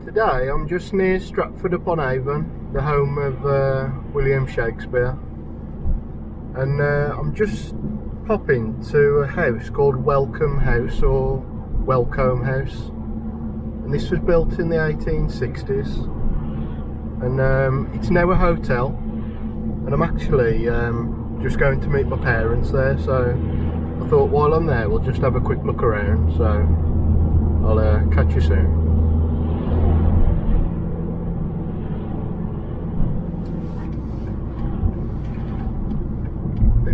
Today I'm just near Stratford upon Avon, the home of William Shakespeare, and I'm just popping to a house called Welcombe House or Welcombe House, and this was built in the 1860s, and it's now a hotel, and I'm actually just going to meet my parents there, so I thought while I'm there we'll just have a quick look around, so I'll catch you soon.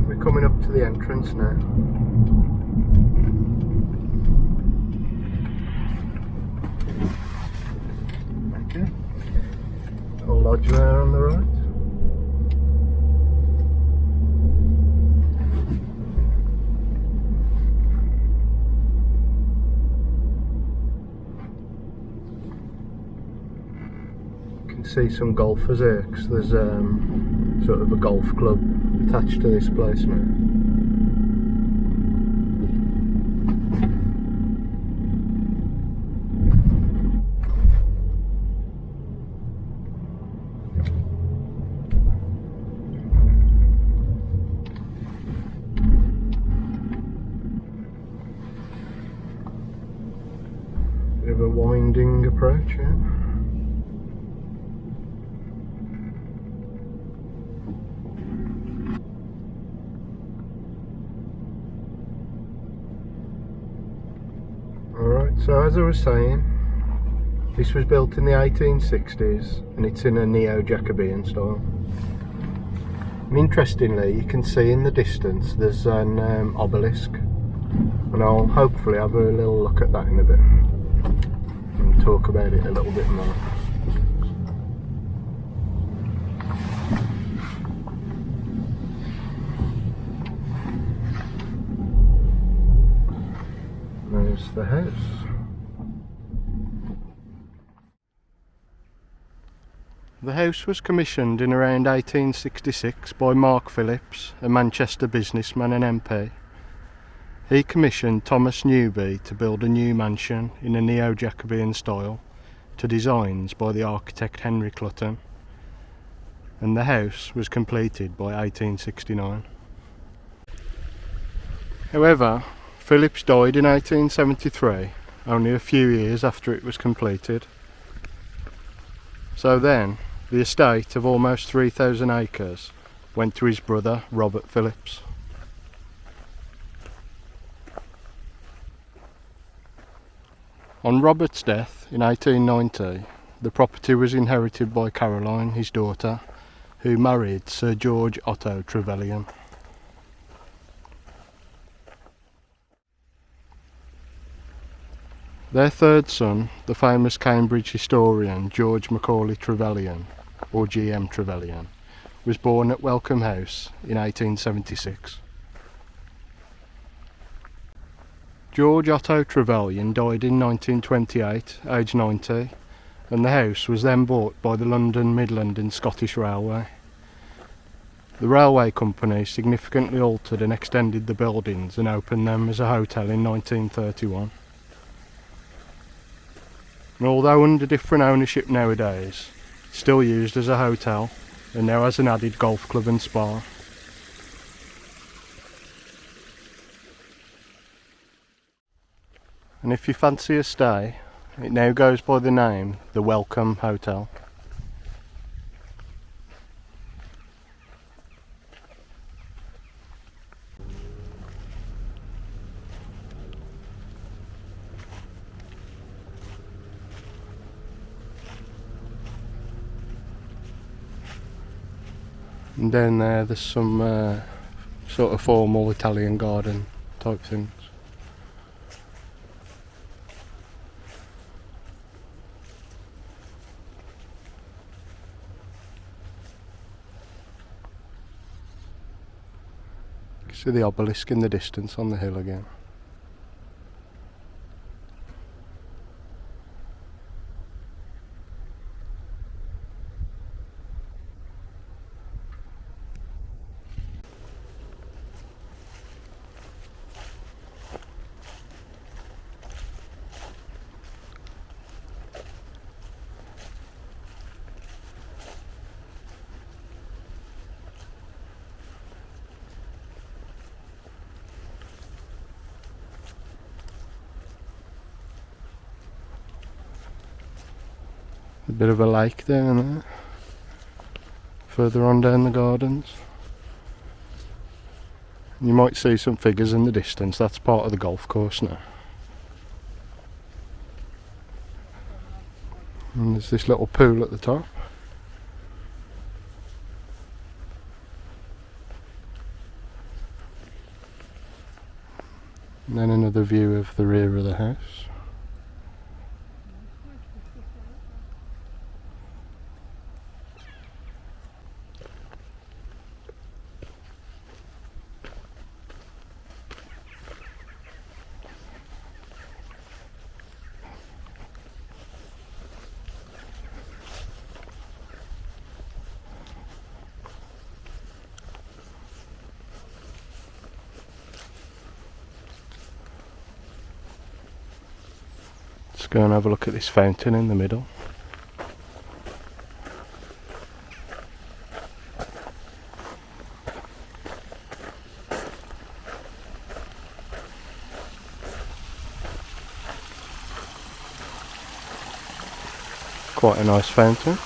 We're coming up to the entrance now. Thank you. Little lodge there on the right. You can see some golfers here because there's sort of a golf club attached to this place now. Bit of a winding approach here. So as I was saying, this was built in the 1860s and it's in a neo-Jacobean style. And interestingly, you can see in the distance there's an obelisk, and I'll hopefully have a little look at that in a bit and talk about it a little bit more. There's the house. The house was commissioned in around 1866 by Mark Phillips, a Manchester businessman and MP. He commissioned Thomas Newby to build a new mansion in a neo-Jacobean style to designs by the architect Henry Clutton, and the house was completed by 1869. However, Phillips died in 1873, only a few years after it was completed. So then, the estate of almost 3,000 acres went to his brother Robert Phillips. On Robert's death in 1890, the property was inherited by Caroline, his daughter, who married Sir George Otto Trevelyan. Their third son, the famous Cambridge historian George Macaulay Trevelyan, or G.M. Trevelyan, was born at Welcombe House in 1876. George Otto Trevelyan died in 1928, aged 90, and the house was then bought by the London, Midland and Scottish Railway. The railway company significantly altered and extended the buildings and opened them as a hotel in 1931. And although under different ownership nowadays, it's still used as a hotel and now has an added golf club and spa. And if you fancy a stay, it now goes by the name the Welcombe Hotel. And down there's some sort of formal Italian garden type things. You can see the obelisk in the distance on the hill again. A bit of a lake there and there. Further on down the gardens. You might see some figures in the distance. That's part of the golf course now. And there's this little pool at the top. And then another view of the rear of the house. Let's go and have a look at this fountain in the middle. Quite a nice fountain.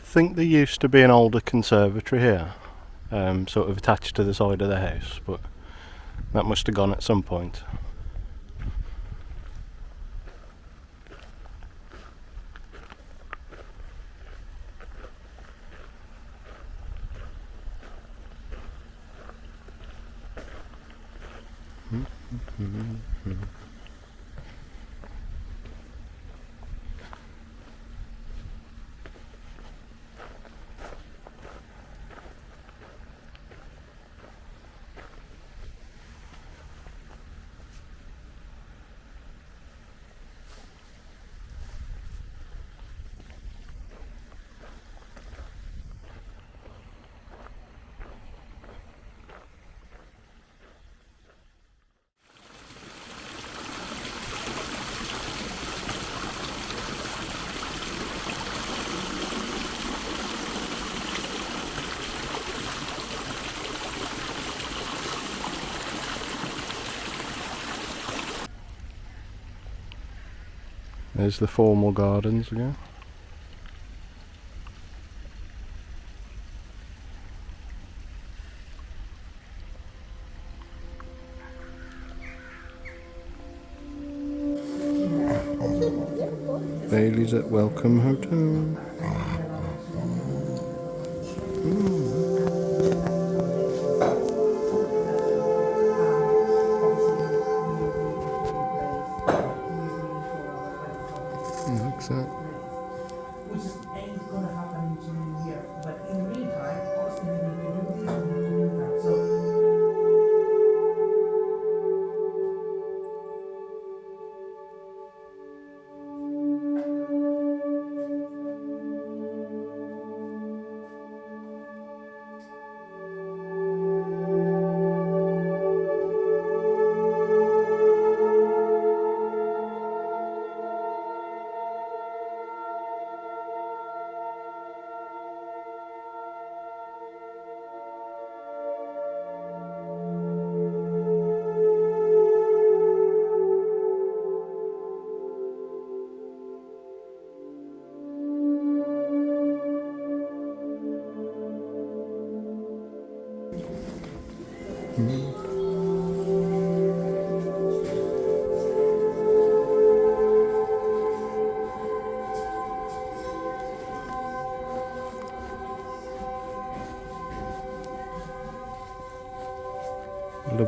I think there used to be an older conservatory here, sort of attached to the side of the house, but that must have gone at some point. There's the formal gardens again. Bailey's at Welcombe Hotel. Looks that. Which ain't gonna happen in 2 years, but in the meantime, obviously we do this and we do that. So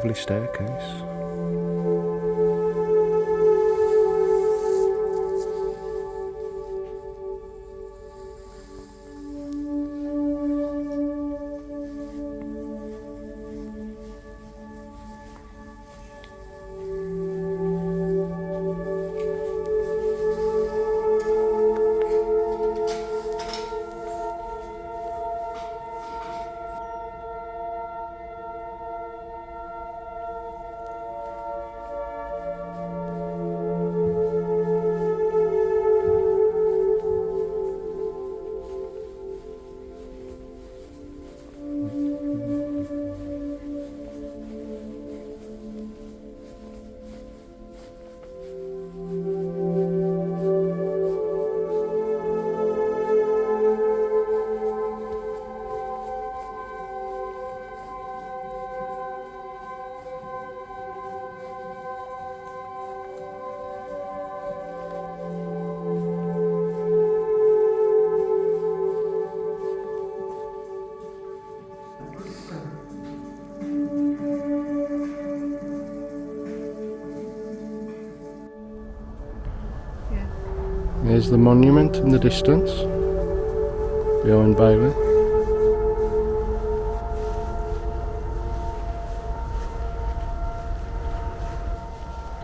lovely staircase. There's the monument in the distance, behind Bailey.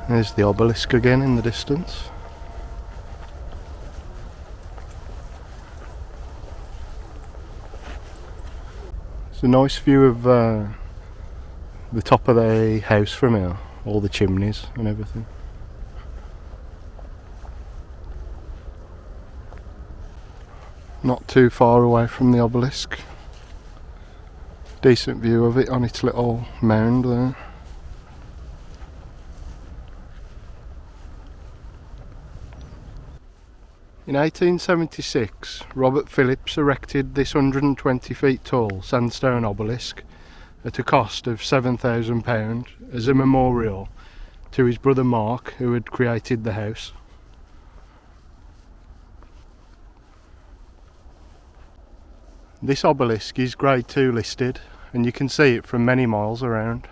There's the obelisk again in the distance. It's a nice view of the top of the house from here, all the chimneys and everything. Not too far away from the obelisk. Decent view of it on its little mound there. In 1876, Robert Phillips erected this 120 feet tall sandstone obelisk at a cost of £7,000 as a memorial to his brother Mark, who had created the house. This obelisk is Grade 2 listed, and you can see it from many miles around.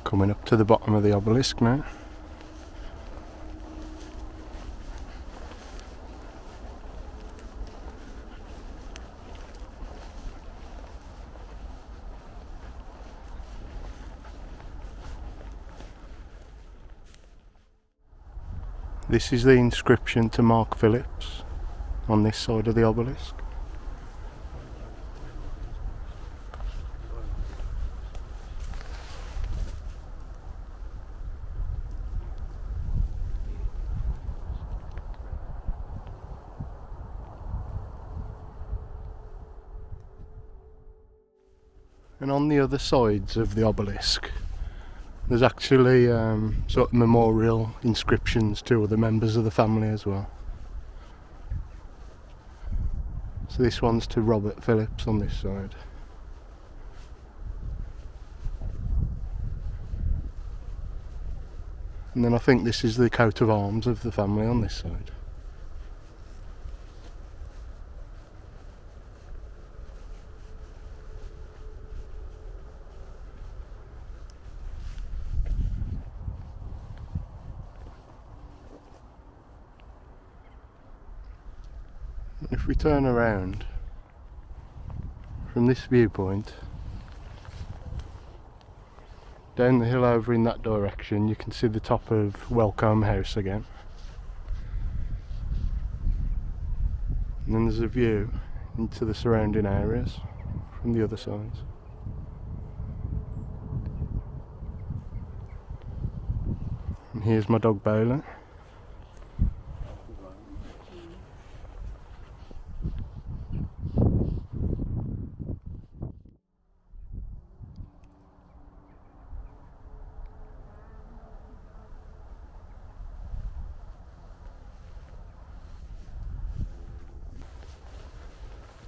Coming up to the bottom of the obelisk now. This is the inscription to Mark Phillips on this side of the obelisk. And on the other sides of the obelisk, there's actually sort of memorial inscriptions to other members of the family as well. So this one's to Robert Phillips on this side. And then I think this is the coat of arms of the family on this side. If we turn around from this viewpoint, down the hill over in that direction, you can see the top of Welcombe House again. And then there's a view into the surrounding areas from the other sides. And here's my dog Bailey.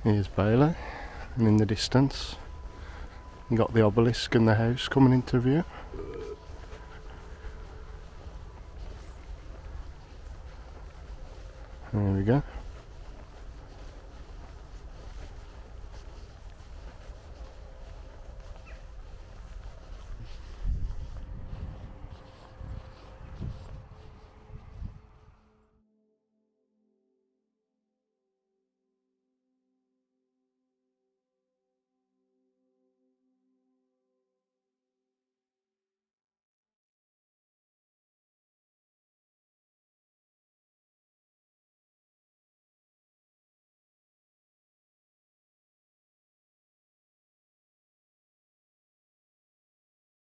Here's Bailey, and in the distance you got the obelisk and the house coming into view. There we go.